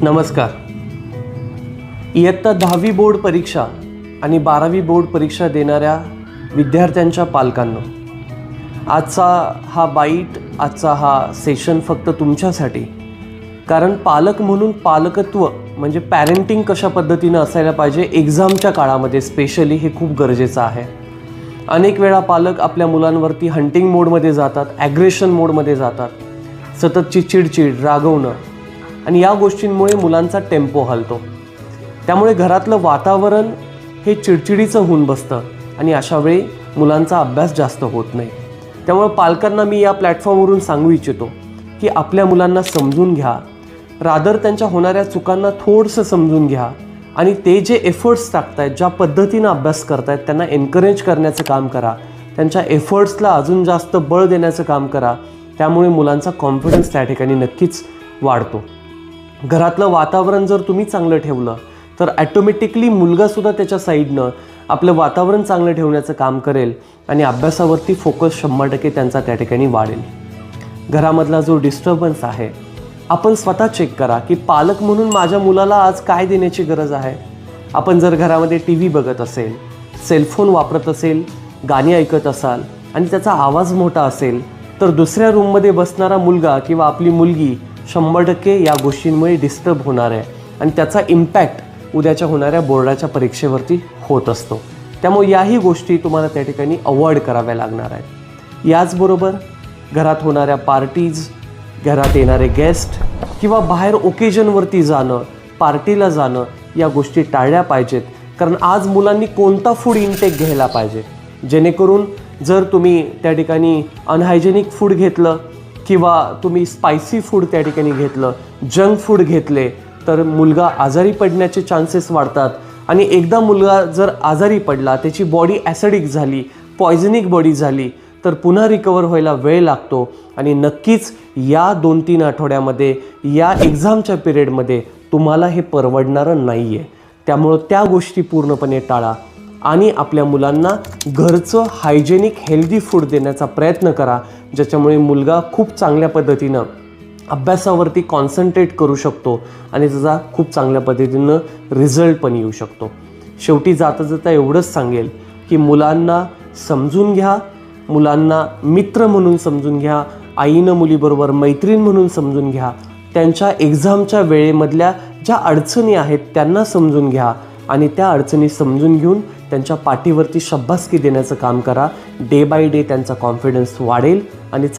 नमस्कार. इयत्ता 10वी बोर्ड परीक्षा आणि 12वी बोर्ड परीक्षा देणाऱ्या विद्यार्थ्यांच्या पालकांनो, आजचा हा सेशन फक्त तुमच्यासाठी. कारण पालक म्हणून पालकत्व म्हणजे पॅरेंटिंग कशा पद्धतीनं असायला पाहिजे एक्झामच्या काळामध्ये स्पेशली हे खूप गरजेचं आहे. अनेक वेळा पालक आपल्या मुलांवरती हंटिंग मोडमध्ये जातात, ॲग्रेशन मोडमध्ये जातात, सततची चिडचिड, रागवणं आणि या गोष्टींमुळे मुलांचा टेम्पो हलतो. त्यामुळे घरातलं वातावरण हे चिडचिडीचं होऊन बसतं आणि अशावेळी मुलांचा अभ्यास जास्त होत नाही. त्यामुळे पालकांना मी या प्लॅटफॉर्मवरून सांगू इच्छितो की आपल्या मुलांना समजून घ्या, रादर त्यांच्या होणाऱ्या चुकांना थोडंसं समजून घ्या आणि ते जे एफर्ट्स टाकतायत, ज्या पद्धतीनं अभ्यास करतायत त्यांना एनकरेज करण्याचं काम करा, त्यांच्या एफर्ट्सला अजून जास्त बळ देण्याचं काम करा. त्यामुळे मुलांचा कॉन्फिडन्स त्या ठिकाणी नक्कीच वाढतो. घरातलं वातावरण जर तुम्ही चांगलं ठेवलं तर ॲटोमॅटिकली मुलगासुद्धा त्याच्या साईडनं आपलं वातावरण चांगलं ठेवण्याचं काम करेल आणि अभ्यासावरती फोकस 100% त्यांचा त्या ठिकाणी वाढेल. घरामधला जो डिस्टर्बन्स आहे आपण स्वतः चेक करा की पालक म्हणून माझ्या मुलाला आज काय देण्याची गरज आहे. आपण जर घरामध्ये TV बघत असेल, सेलफोन वापरत असेल, गाणी ऐकत असाल आणि त्याचा आवाज मोठा असेल तर दुसऱ्या रूममध्ये बसणारा मुलगा किंवा आपली मुलगी 100% या गोष्टींमुळे डिस्टर्ब होणार आहे आणि त्याचा इम्पॅक्ट उद्याच्या होणाऱ्या बोर्डाच्या परीक्षेवरती होत असतो. त्यामुळे याही गोष्टी तुम्हाला त्या ठिकाणी अवॉइड कराव्या लागणार आहेत. याचबरोबर घरात होणाऱ्या पार्टीज, घरात येणारे गेस्ट किंवा बाहेर ओकेजनवरती जाणं, पार्टीला जाणं या गोष्टी टाळल्या पाहिजेत. कारण आज मुलांनी कोणता फूड इनटेक घ्यायला पाहिजे जेणेकरून जर तुम्ही त्या ठिकाणी अनहायजेनिक फूड घेतलं किंवा तुम्ही स्पायसी फूड त्या ठिकाणी घेतलं, जंक फूड घेतले तर मुलगा आजारी पडण्याचे चान्सेस वाढतात. आणि एकदा मुलगा जर आजारी पडला, त्याची बॉडी ॲसिडिक झाली, पॉयझनिक बॉडी झाली तर पुन्हा रिकवर व्हायला वेळ लागतो आणि नक्कीच या 2-3 आठवड्यामध्ये या एक्झामच्या पिरियडमध्ये तुम्हाला हे परवडणारं नाही आहे. त्यामुळं त्या गोष्टी पूर्णपणे टाळा आणि आपल्या मुलांना घरचं हायजेनिक हेल्दी फूड देण्याचा प्रयत्न करा, ज्याच्यामुळे मुलगा खूप चांगल्या पद्धतीनं अभ्यासावरती कॉन्सन्ट्रेट करू शकतो आणि त्याचा खूप चांगल्या पद्धतीनं रिझल्ट पण येऊ शकतो. शेवटी जाता जाता एवढंच सांगेल की मुलांना समजून घ्या, मुलांना मित्र म्हणून समजून घ्या, आईनं मुलीबरोबर मैत्रीण म्हणून समजून घ्या, त्यांच्या एक्झामच्या वेळेमधल्या ज्या अडचणी आहेत त्यांना समजून घ्या आणि त्या अडचणी समजून घेऊन त्यांच्या पाठीवरती शाबासकी देण्याचं काम करा. डे बाय डे त्यांचा कॉन्फिडन्स वाढेल आणि